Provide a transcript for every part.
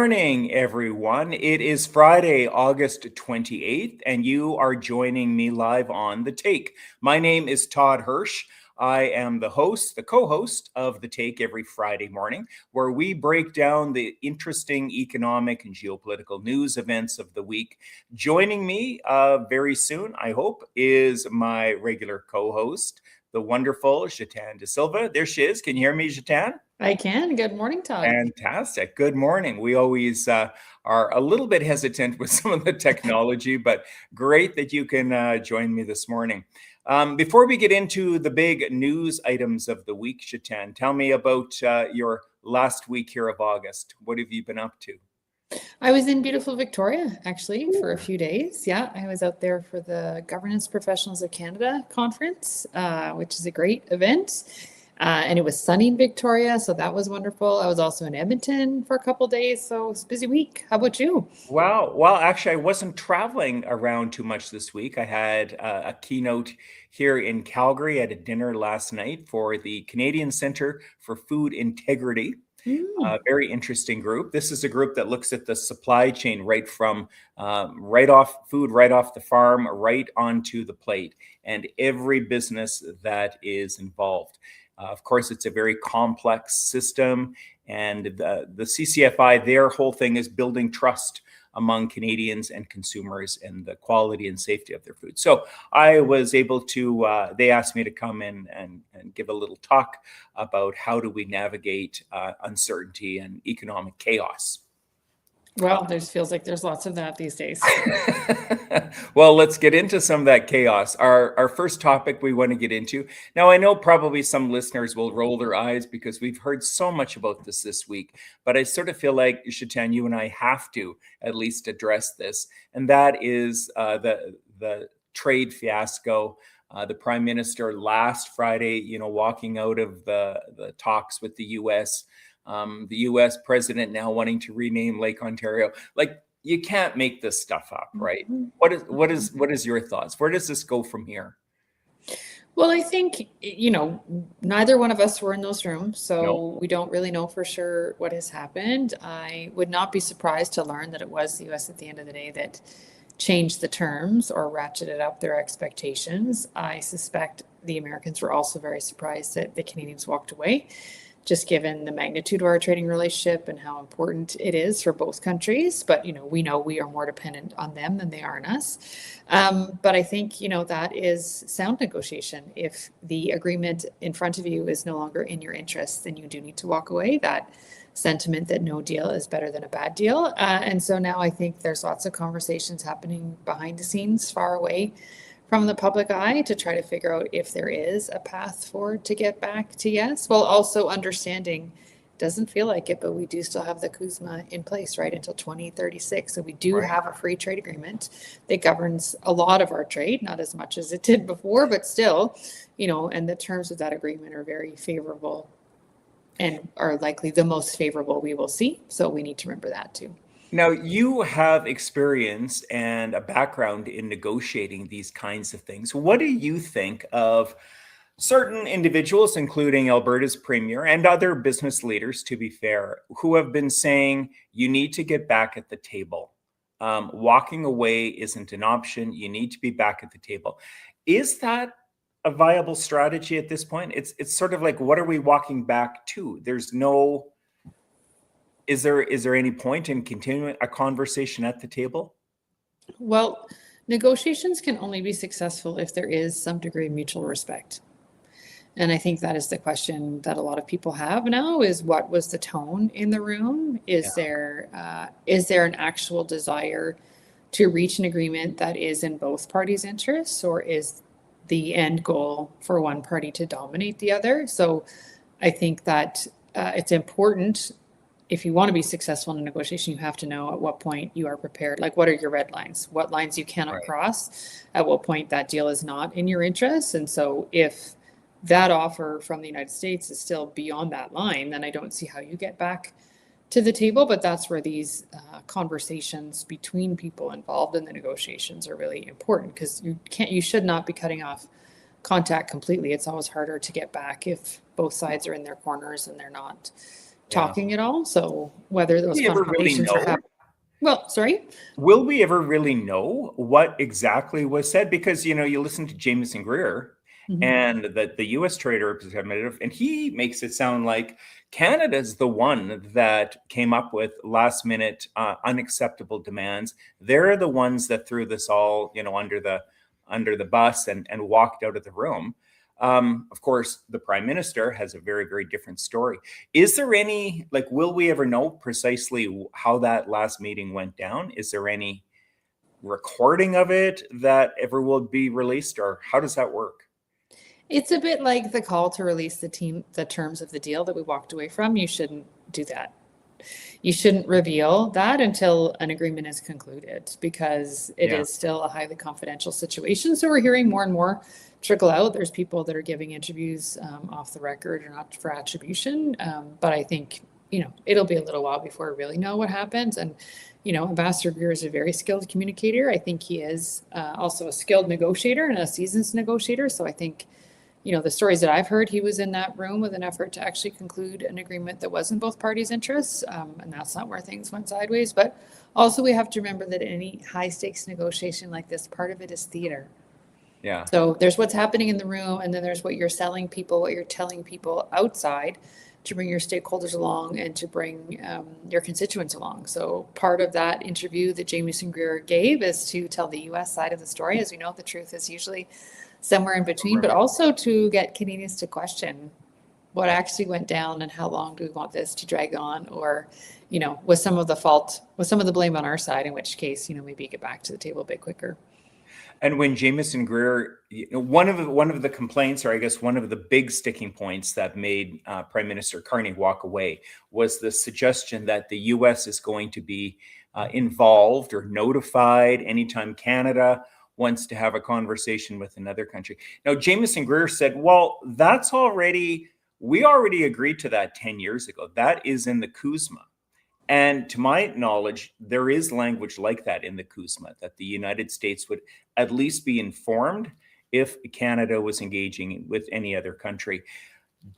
morning, everyone. It is Friday, August 28th, and you are joining me live on The Take. My name is Todd Hirsch. I am the host, the co-host of The Take every Friday morning, where we break down the interesting economic and geopolitical news events of the week. Joining me very soon, I hope, is my regular co-host, the wonderful Gitane De Silva. There she is. Can you hear me, Gitane? I can. Good morning, Todd. Fantastic. Good morning. We always are a little bit hesitant with some of the technology, but great that you can join me this morning. Before we get into the big news items of the week, Gitane, tell me about your last week here of August. What have you been up to? I was in beautiful Victoria, actually, for a few days. Yeah, I was out there for the Governance Professionals of Canada conference, which is a great event. And it was sunny in Victoria, so that was wonderful. I was also in Edmonton for a couple of days, so it's a busy week. How about you? Wow. Well, actually, I wasn't traveling around too much this week. I had a keynote here in Calgary at a dinner last night for the Canadian Centre for Food Integrity. A very interesting group. This is a group that looks at the supply chain right from right off the farm, right onto the plate, and every business that is involved. Of course, it's a very complex system, and the CCFI, their whole thing is building trust among Canadians and consumers and the quality and safety of their food. So I was able to, they asked me to come in and give a little talk about how do we navigate uncertainty and economic chaos. Well, there feels like there's lots of that these days. Well, let's get into some of that chaos. Our first topic we want to get into. Now, I know probably some listeners will roll their eyes because we've heard so much about this week, but I sort of feel like, Gitane, you and I have to at least address this, and that is the trade fiasco. The Prime Minister last Friday, walking out of the talks with the U.S., the U.S. president now wanting to rename Lake Ontario. Like, you can't make this stuff up, right? What is your thoughts? Where does this go from here? Well, I think, neither one of us were in those rooms, so No. we don't really know for sure what has happened. I would not be surprised to learn that it was the U.S. at the end of the day that changed the terms or ratcheted up their expectations. I suspect the Americans were also very surprised that the Canadians walked away, just given the magnitude of our trading relationship and how important it is for both countries. But, we know we are more dependent on them than they are on us. But I think, that is sound negotiation. If the agreement in front of you is no longer in your interest, then you do need to walk away. That sentiment that no deal is better than a bad deal. And so now I think there's lots of conversations happening behind the scenes, far away from the public eye, to try to figure out if there is a path forward to get back to yes, while also understanding, doesn't feel like it, but we do still have the CUSMA in place right until 2036. So we do have a free trade agreement that governs a lot of our trade, not as much as it did before, but still, and the terms of that agreement are very favorable and are likely the most favorable we will see. So we need to remember that too. Now, you have experience and a background in negotiating these kinds of things. What do you think of certain individuals, including Alberta's premier and other business leaders, to be fair, who have been saying you need to get back at the table? Walking away isn't an option. You need to be back at the table. Is that a viable strategy at this point? It's sort of like, what are we walking back to? Is there any point in continuing a conversation at the table? Well, negotiations can only be successful if there is some degree of mutual respect. And I think that is the question that a lot of people have now, is what was the tone in the room? Is there an actual desire to reach an agreement that is in both parties' interests, or is the end goal for one party to dominate the other? So I think that it's important. If you want to be successful in a negotiation, you have to know at what point you are prepared. Like, what are your red lines? What lines you cannot cross? At what point that deal is not in your interest? And so if that offer from the United States is still beyond that line, then I don't see how you get back to the table. But that's where these conversations between people involved in the negotiations are really important, because you should not be cutting off contact completely. It's always harder to get back if both sides are in their corners and they're not talking at all. So whether Do those we ever really conversations are know? happening. Well, sorry. Will we ever really know what exactly was said? Because, you listen to Jameson Greer and the US Trade Representative, and he makes it sound like Canada's the one that came up with last minute unacceptable demands. They're the ones that threw this all, under the bus and walked out of the room. Of course, the Prime Minister has a very, very different story. Is there any, will we ever know precisely how that last meeting went down? Is there any recording of it that ever will be released, or how does that work? It's a bit like the call to release the terms of the deal that we walked away from. You shouldn't do that. You shouldn't reveal that until an agreement is concluded, because it is still a highly confidential situation. So we're hearing more and more trickle out. There's people that are giving interviews off the record or not for attribution. But I think, it'll be a little while before we really know what happens. And, Ambassador Greer is a very skilled communicator. I think he is also a skilled negotiator and a seasoned negotiator. So I think, the stories that I've heard, he was in that room with an effort to actually conclude an agreement that was in both parties' interests. And that's not where things went sideways. But also we have to remember that any high stakes negotiation like this, part of it is theater. Yeah. So there's what's happening in the room, and then there's what you're selling people, what you're telling people outside to bring your stakeholders along and to bring your constituents along. So part of that interview that Jameson Greer gave is to tell the US side of the story. As we know, the truth is usually somewhere in between, but also to get Canadians to question what actually went down and how long do we want this to drag on, or, was some of the blame on our side, in which case, maybe get back to the table a bit quicker. And when Jameson Greer, one of the complaints, or I guess one of the big sticking points that made Prime Minister Carney walk away, was the suggestion that the U.S. is going to be involved or notified anytime Canada wants to have a conversation with another country. Now, Jameson Greer said, well, we already agreed to that 10 years ago. That is in the CUSMA. And to my knowledge, there is language like that in the CUSMA, that the United States would at least be informed if Canada was engaging with any other country.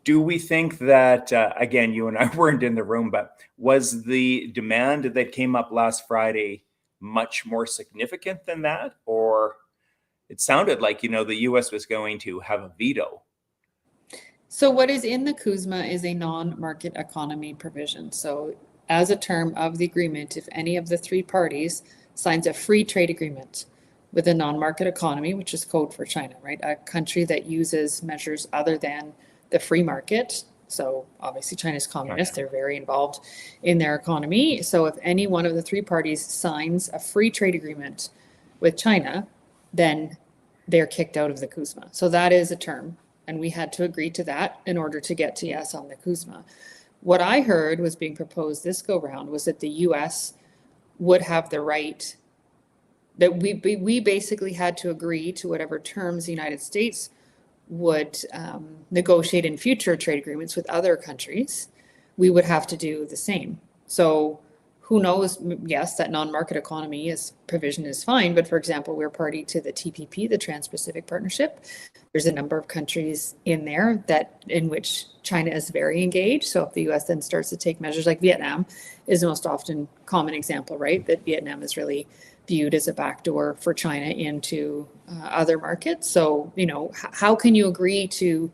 Do we think that, again, you and I weren't in the room, but was the demand that came up last Friday much more significant than that? Or it sounded like, the US was going to have a veto. So what is in the CUSMA is a non-market economy provision. So as a term of the agreement, if any of the three parties signs a free trade agreement with a non-market economy, which is code for China, right? A country that uses measures other than the free market. So obviously China's communist, they're very involved in their economy. So if any one of the three parties signs a free trade agreement with China, then they're kicked out of the CUSMA. So that is a term, and we had to agree to that in order to get to yes on the CUSMA. What I heard was being proposed this go round was that the US would have the right, that we basically had to agree to whatever terms the United States would negotiate in future trade agreements with other countries. We would have to do the same. So who knows? Yes, that non-market economy provision is fine, but for example, we're party to the TPP, the Trans-Pacific Partnership. There's a number of countries in there in which China is very engaged. So if the US then starts to take measures, like Vietnam is the most often common example, right? That Vietnam is really viewed as a backdoor for China into other markets. So, how can you agree to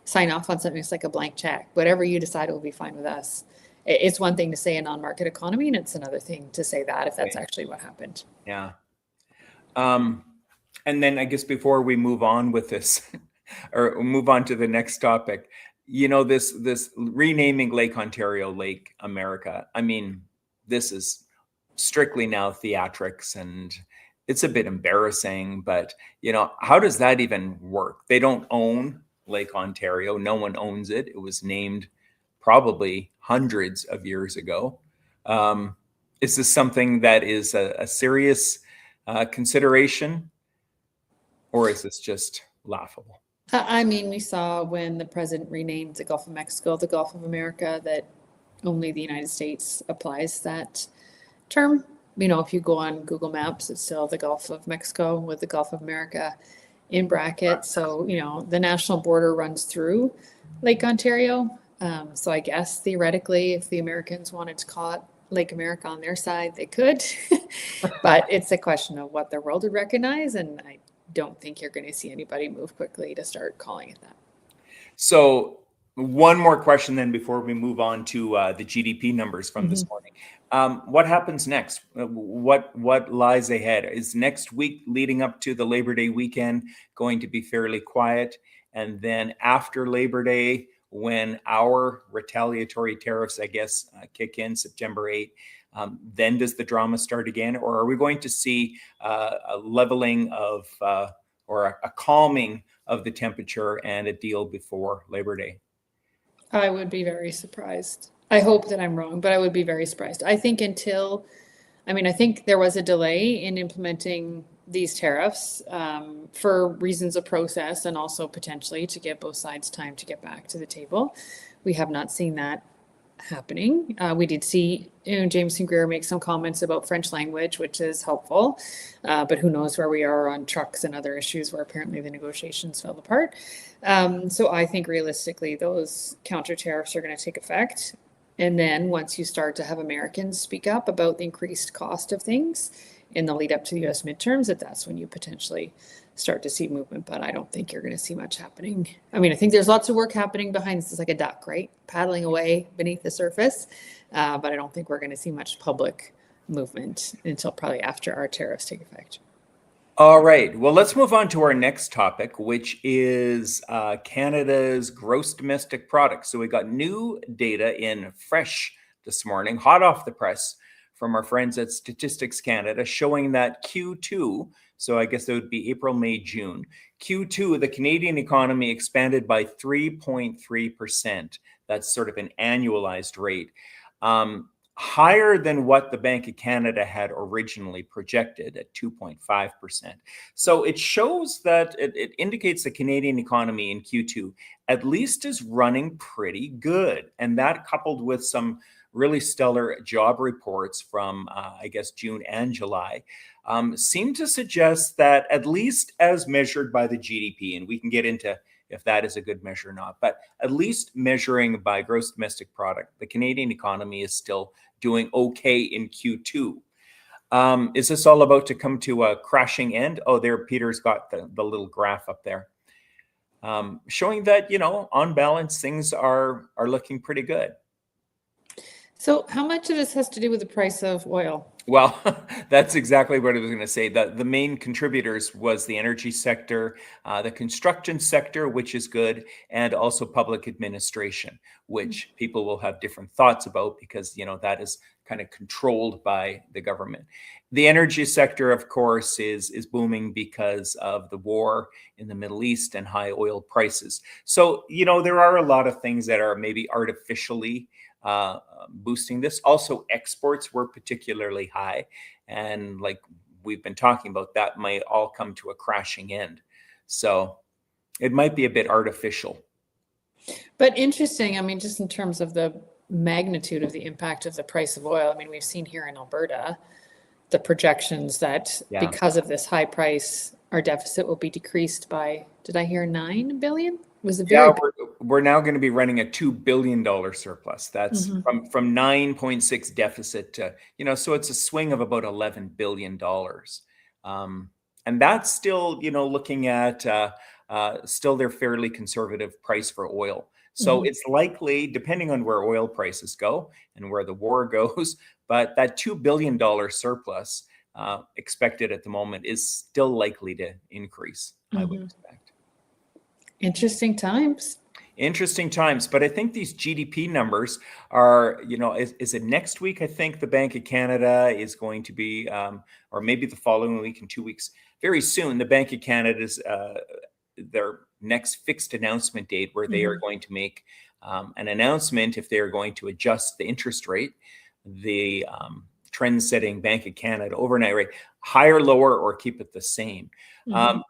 sign off on something that's like a blank check? Whatever you decide will be fine with us. It's one thing to say a non-market economy, and it's another thing to say that if that's actually what happened. Yeah. And then I guess before we move on with this, or move on to the next topic, this renaming Lake Ontario Lake America. I mean, this is strictly now theatrics, and it's a bit embarrassing, but how does that even work? They don't own Lake Ontario. No one owns it. It was named probably hundreds of years ago. Is this something that is a serious consideration, or is this just laughable? I mean, we saw when the president renamed the Gulf of Mexico the Gulf of America, that only the United States applies that term. If you go on Google Maps, it's still the Gulf of Mexico with the Gulf of America in brackets. So, the national border runs through Lake Ontario. So I guess theoretically, if the Americans wanted to call it Lake America on their side, they could. But it's a question of what the world would recognize. And I don't think you're going to see anybody move quickly to start calling it that. So one more question then before we move on to the GDP numbers from this morning. What happens next? What lies ahead? Is next week leading up to the Labor Day weekend going to be fairly quiet? And then after Labor Day, when our retaliatory tariffs, I guess, kick in September 8th, then does the drama start again? Or are we going to see a leveling of or a calming of the temperature and a deal before Labor Day? I would be very surprised. I hope that I'm wrong, but I would be very surprised. I think I think there was a delay in implementing these tariffs for reasons of process and also potentially to give both sides time to get back to the table. We have not seen that happening. We did see Jameson Greer make some comments about French language, which is helpful, but who knows where we are on trucks and other issues where apparently the negotiations fell apart. So I think realistically, those counter tariffs are going to take effect. And then once you start to have Americans speak up about the increased cost of things in the lead up to the US midterms, that's when you potentially start to see movement. But I don't think you're going to see much happening. I mean, I think there's lots of work happening behind this, like a duck, right? Paddling away beneath the surface. But I don't think we're going to see much public movement until probably after our tariffs take effect. All right. Well, let's move on to our next topic, which is Canada's gross domestic product. So we got new data in fresh this morning, hot off the press from our friends at Statistics Canada, showing that Q2, so I guess that would be April, May, June, Q2, the Canadian economy expanded by 3.3%. That's sort of an annualized rate. Higher than what the Bank of Canada had originally projected at 2.5%. So it shows that it indicates the Canadian economy in Q2 at least is running pretty good. And that coupled with some really stellar job reports from, I guess, June and July, seem to suggest that at least as measured by the GDP, and we can get into if that is a good measure or not, but at least measuring by gross domestic product, the Canadian economy is still doing okay in Q2. Is this all about to come to a crashing end? Oh, there, Peter's got the little graph up there, showing that, on balance, things are looking pretty good. So how much of this has to do with the price of oil? Well, that's exactly what I was going to say. The main contributors was the energy sector, the construction sector, which is good, and also public administration, which people will have different thoughts about because, that is kind of controlled by the government. The energy sector, of course, is booming because of the war in the Middle East and high oil prices. So, there are a lot of things that are maybe artificially boosting this. Also, exports were particularly high. And like we've been talking about, that might all come to a crashing end. So it might be a bit artificial. But interesting, just in terms of the magnitude of the impact of the price of oil. We've seen here in Alberta, the projections that because of this high price, our deficit will be decreased by, did I hear 9 billion? Was it very we're now going to be running a $2 billion surplus. That's from 9.6 deficit to, so it's a swing of about $11 billion. And that's still, looking at still their fairly conservative price for oil. So it's likely, depending on where oil prices go and where the war goes, but that $2 billion surplus expected at the moment is still likely to increase, I would expect. Interesting times. But I think these GDP numbers are, is it next week? I think the Bank of Canada is going to be, or maybe the following week in 2 weeks, very soon, the Bank of Canada's, their next fixed announcement date where they are going to make an announcement if they are going to adjust the interest rate, the trend-setting Bank of Canada overnight rate. higher, lower, or keep it the same. Mhm.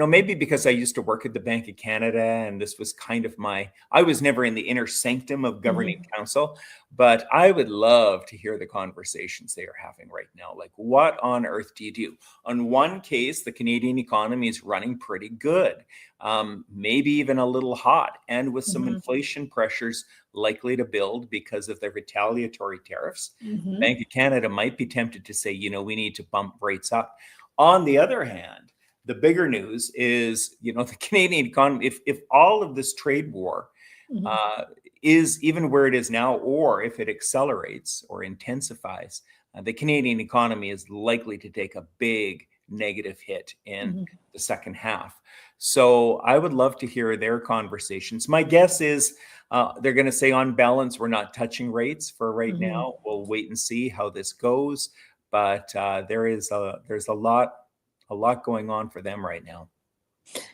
Maybe because I used to work at the Bank of Canada, and this was kind of I was never in the inner sanctum of governing Mhm. council, but I would love to hear the conversations they are having right now. Like, what on earth do you do? On one case, the Canadian economy is running pretty good, maybe even a little hot, and with some Mhm. inflation pressures likely to build because of the retaliatory tariffs. Mhm. Bank of Canada might be tempted to say, we need to bump rates up. On the other hand, the bigger news is, the Canadian economy, if all of this trade war Mhm. uh, is even where it is now, or if it accelerates or intensifies, the Canadian economy is likely to take a big negative hit in Mhm. the second half. So I would love to hear their conversations. My guess is they're going to say, on balance, we're not touching rates for right Mhm. now. We'll wait and see how this goes. But there's a lot going on for them right now.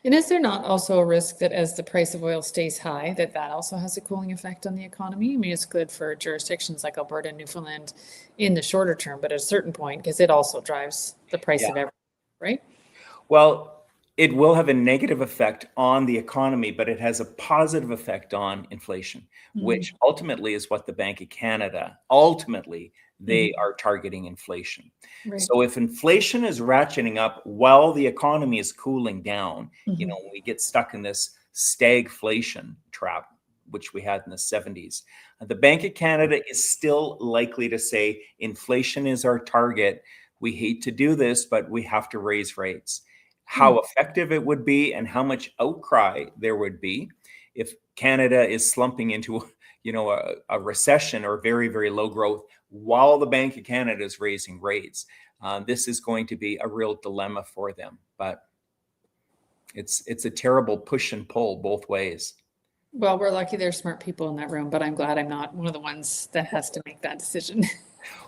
And is there not also a risk that as the price of oil stays high, that that also has a cooling effect on the economy? I mean, it's good for jurisdictions like Alberta and Newfoundland in the shorter term, but at a certain point, because it also drives the price Yeah. of everything, right? Well, it will have a negative effect on the economy, but it has a positive effect on inflation, Mhm. which ultimately is what the Bank of Canada, ultimately, they Mhm. are targeting inflation. Right. So if inflation is ratcheting up while the economy is cooling down, Mhm. we get stuck in this stagflation trap, which we had in the 70s. The Bank of Canada is still likely to say inflation is our target. We hate to do this, but we have to raise rates. Hmm. How effective it would be and how much outcry there would be if Canada is slumping into a recession or very, very low growth while the Bank of Canada is raising rates. This is going to be a real dilemma for them, but it's a terrible push and pull both ways. Well, we're lucky there's smart people in that room, but I'm glad I'm not one of the ones that has to make that decision.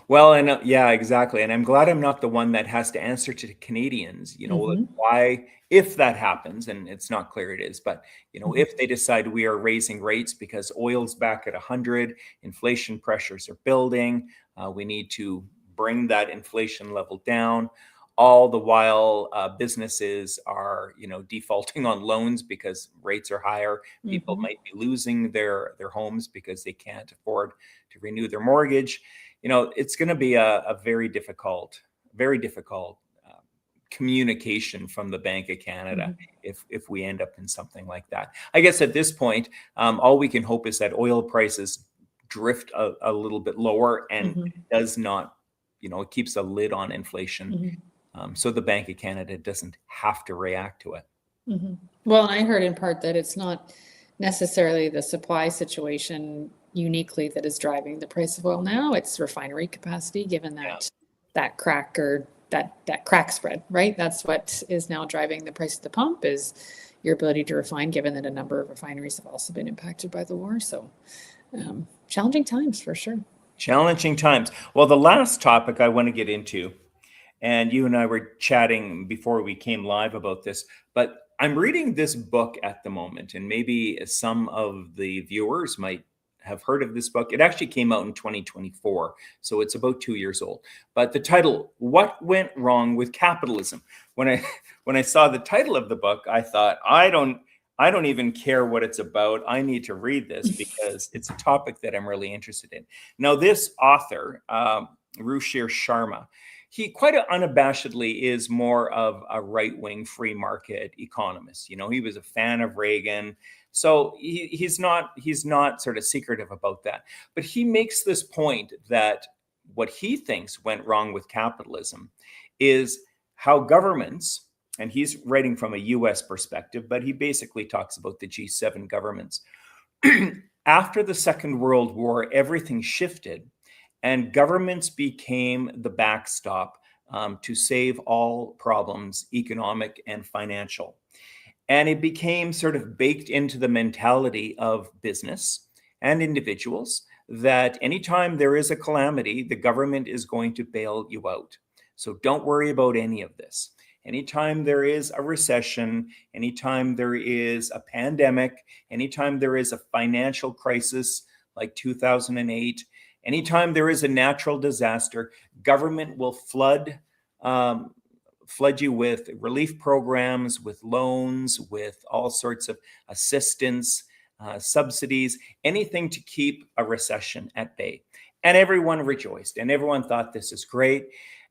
Well, and yeah, exactly. And I'm glad I'm not the one that has to answer to Canadians, like, Mhm. why, if that happens, and it's not clear it is, but, Mhm. if they decide we are raising rates because oil's back at 100, inflation pressures are building, we need to bring that inflation level down. All the while, businesses are, defaulting on loans because rates are higher. People Mhm. might be losing their homes because they can't afford to renew their mortgage. It's going to be a very difficult communication from the Bank of Canada Mhm. if we end up in something like that. I guess at this point, all we can hope is that oil prices drift a little bit lower and Mhm. does not, it keeps a lid on inflation, Mhm. so the Bank of Canada doesn't have to react to it. Mhm. Well, and I heard in part that it's not necessarily the supply situation uniquely that is driving the price of oil now. It's refinery capacity, given Yeah. that crack or that crack spread, right? That's what is now driving the price at the pump is your ability to refine, given that a number of refineries have also been impacted by the war. So challenging times for sure. Challenging times. Well, the last topic I want to get into, and you and I were chatting before we came live about this, but I'm reading this book at the moment, and maybe some of the viewers might have heard of this book. It actually came out in 2024, so it's about 2 years old. But the title, "What Went Wrong with Capitalism?" When I when I saw the title of the book, I thought, I don't even care what it's about. I need to read this because it's a topic that I'm really interested in. Now, this author, Ruchir Sharma, he quite unabashedly is more of a right-wing free market economist. He was a fan of Reagan, so he's not sort of secretive about that. But he makes this point that what he thinks went wrong with capitalism is how governments, and he's writing from a US perspective, but he basically talks about the G7 governments. After the Second World War, everything shifted and governments became the backstop to save all problems, economic and financial. And it became sort of baked into the mentality of business and individuals that anytime there is a calamity, the government is going to bail you out. So don't worry about any of this. Anytime there is a recession, anytime there is a pandemic, anytime there is a financial crisis like 2008, anytime there is a natural disaster, government will flood flood you with relief programs, with loans, with all sorts of assistance, subsidies, anything to keep a recession at bay. And everyone rejoiced and everyone thought this is great.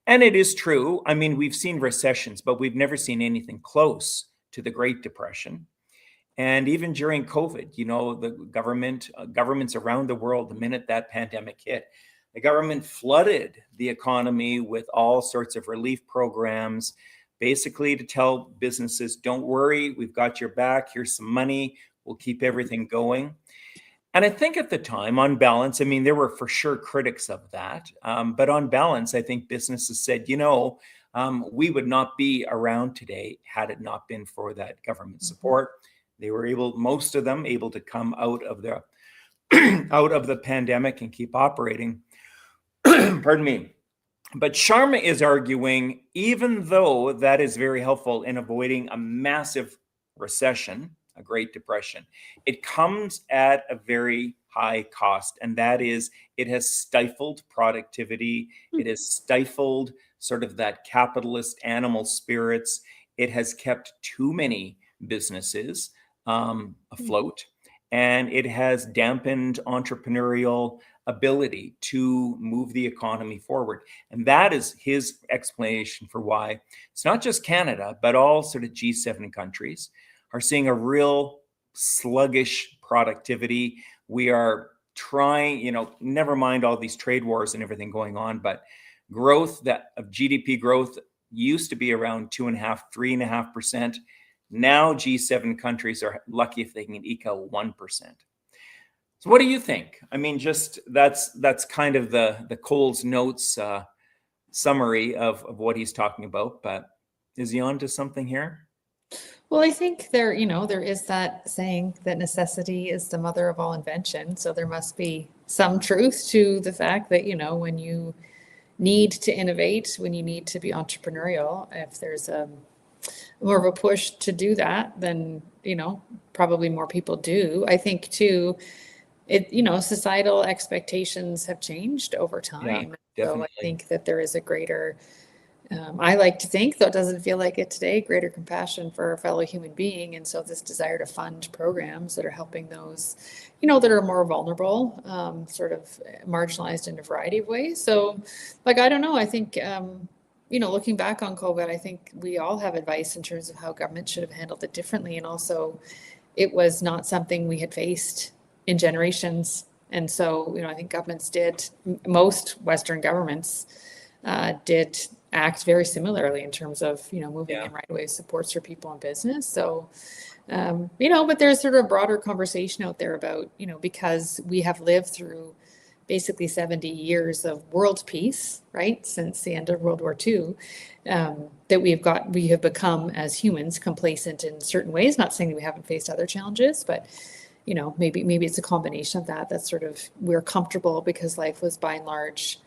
And it is true. I mean, we've seen recessions, but we've never seen anything close to the Great Depression. And even during COVID, the governments around the world, the minute that pandemic hit, the government flooded the economy with all sorts of relief programs, basically to tell businesses, don't worry, we've got your back. Here's some money. We'll keep everything going. And I think at the time, on balance, I mean, there were for sure critics of that. But on balance, I think businesses said, we would not be around today had it not been for that government support. They were most of them able to come out of the pandemic and keep operating. Pardon me. But Sharma is arguing, even though that is very helpful in avoiding a massive recession, a Great Depression, it comes at a very high cost. And that is, it has stifled productivity. It has stifled sort of that capitalist animal spirits. It has kept too many businesses afloat. And it has dampened entrepreneurial ability to move the economy forward. And that is his explanation for why it's not just Canada, but all sort of G7 countries are seeing a real sluggish productivity. We are trying, never mind all these trade wars and everything going on, but growth of GDP growth used to be around 2.5%, 3.5%. Now G7 countries are lucky if they can eke out 1%. So what do you think? I mean, just that's kind of the Coles Notes summary of what he's talking about. But is he on to something here? Well, I think there is that saying that necessity is the mother of all invention. So there must be some truth to the fact that, when you need to innovate, when you need to be entrepreneurial, if there's more of a push to do that, then, probably more people do. I think too, societal expectations have changed over time. Yeah, so I think that there is a greater, I like to think, though it doesn't feel like it today, greater compassion for a fellow human being. And so this desire to fund programs that are helping those, that are more vulnerable, sort of marginalized in a variety of ways. So I don't know, I think, looking back on COVID, I think we all have advice in terms of how government should have handled it differently. And also it was not something we had faced in generations. And so, I think most Western governments did act very similarly in terms of, moving in right away supports for people in business. So, but there's sort of a broader conversation out there about, because we have lived through basically 70 years of world peace, right, since the end of World War II, that we have become as humans complacent in certain ways. Not saying that we haven't faced other challenges, but maybe it's a combination of that. That's sort of, we're comfortable because life was by and large,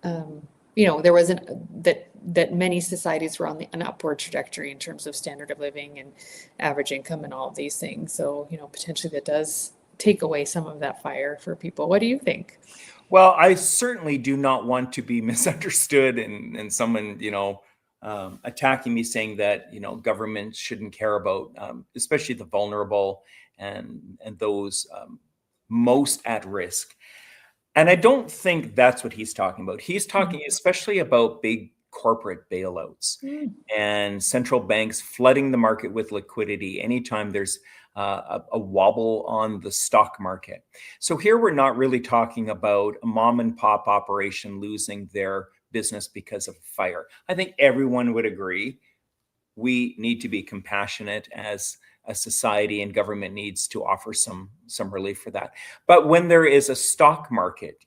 there wasn't that many societies were on an upward trajectory in terms of standard of living and average income and all of these things. So, potentially that does take away some of that fire for people. What do you think? Well, I certainly do not want to be misunderstood and someone, attacking me saying that, government shouldn't care about, especially the vulnerable and those most at risk. And I don't think that's what he's talking about. He's talking especially about big corporate bailouts and central banks flooding the market with liquidity anytime there's a wobble on the stock market. So here we're not really talking about a mom and pop operation losing their business because of fire. I think everyone would agree we need to be compassionate as a society, and government needs to offer some relief for that. But when there is a stock market,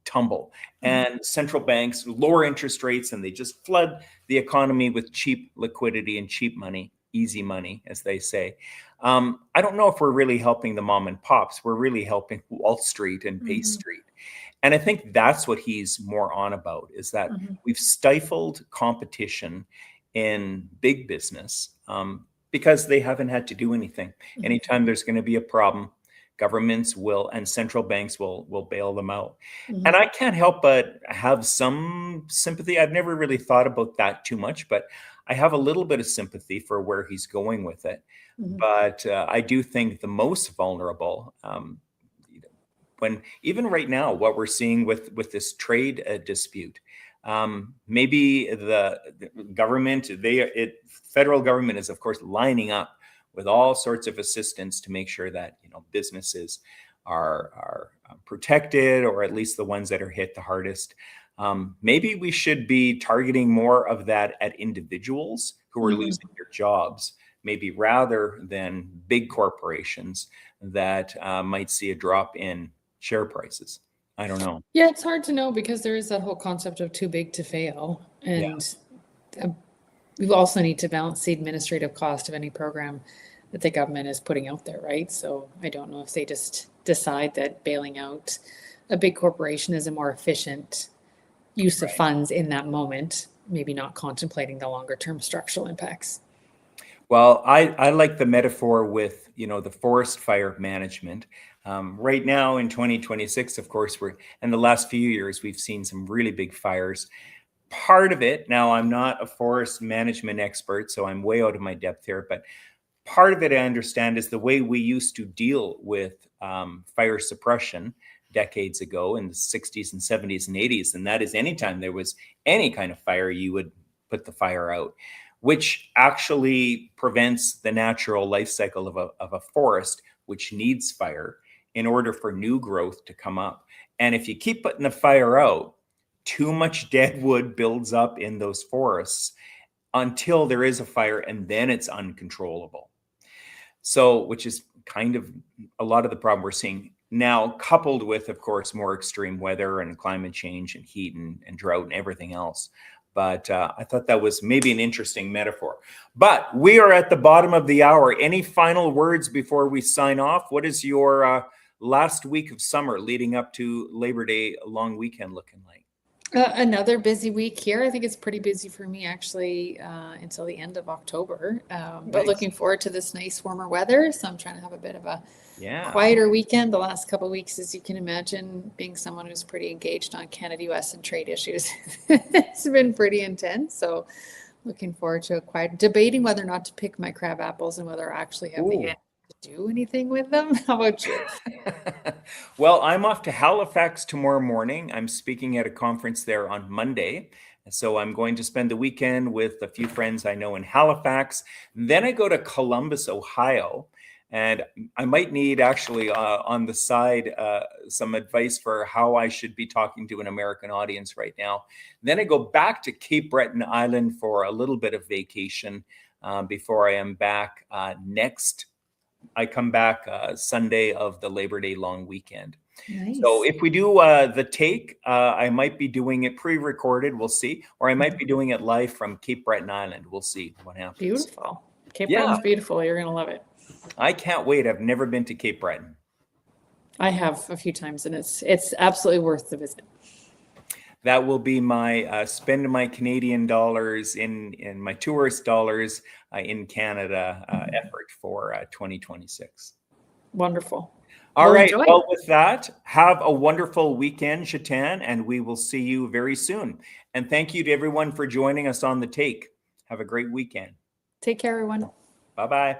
tumble and central banks lower interest rates and they just flood the economy with cheap liquidity and cheap money, easy money, as they say. I don't know if we're really helping the mom and pops. We're really helping Wall Street and Bay Street. And I think that's what he's more on about, is that we've stifled competition in big business because they haven't had to do anything. Anytime there's going to be a problem, governments will and central banks will bail them out. And I can't help but have some sympathy. I've never really thought about that too much, but I have a little bit of sympathy for where he's going with it. But I do think the most vulnerable, when even right now, what we're seeing with this trade dispute, maybe the government, federal government is of course lining up with all sorts of assistance to make sure that businesses are protected, or at least the ones that are hit the hardest. Maybe we should be targeting more of that at individuals who are losing their jobs, maybe rather than big corporations that might see a drop in share prices. I don't know. Yeah, it's hard to know because there is that whole concept of too big to fail. And we also need to balance the administrative cost of any program that the government is putting out there, right? So I don't know if they just decide that bailing out a big corporation is a more efficient use of funds in that moment, maybe not contemplating the longer term structural impacts. Well, I like the metaphor with, the forest fire management. Right now in 2026, of course, in the last few years, we've seen some really big fires. Part of it, now I'm not a forest management expert, so I'm way out of my depth here, but part of it I understand is the way we used to deal with fire suppression decades ago in the 60s and 70s and 80s. And that is anytime there was any kind of fire, you would put the fire out, which actually prevents the natural life cycle of a forest, which needs fire in order for new growth to come up. And if you keep putting the fire out, too much dead wood builds up in those forests until there is a fire, and then it's uncontrollable. So, which is kind of a lot of the problem we're seeing now, coupled with, of course, more extreme weather and climate change and heat and drought and everything else. But I thought that was maybe an interesting metaphor. But we are at the bottom of the hour. Any final words before we sign off? What is your last week of summer leading up to Labor Day long weekend looking like? Another busy week here. I think it's pretty busy for me actually until the end of October. But looking forward to this nice warmer weather. So I'm trying to have a bit of a quieter weekend. The last couple of weeks, as you can imagine, being someone who's pretty engaged on Canada-US and trade issues, it's been pretty intense. So looking forward to a quiet, debating whether or not to pick my crab apples and whether I actually have the energy to do anything with them. How about you? Well, I'm off to Halifax tomorrow morning. I'm speaking at a conference there on Monday. So I'm going to spend the weekend with a few friends I know in Halifax. Then I go to Columbus, Ohio. And I might need actually on the side some advice for how I should be talking to an American audience right now. Then I go back to Cape Breton Island for a little bit of vacation before I am back next. I come back Sunday of the Labor Day long weekend. Nice. So if we do the take, I might be doing it pre-recorded. We'll see. Or I might be doing it live from Cape Breton Island. We'll see what happens. Beautiful. Cape Breton's beautiful. You're going to love it. I can't wait. I've never been to Cape Breton. I have a few times, and it's absolutely worth the visit. That will be my spend my Canadian dollars in my tourist dollars in Canada effort for 2026. Wonderful. All right. Enjoy. Well, with that, have a wonderful weekend, Gitane, and we will see you very soon. And thank you to everyone for joining us on The Take. Have a great weekend. Take care, everyone. Bye-bye.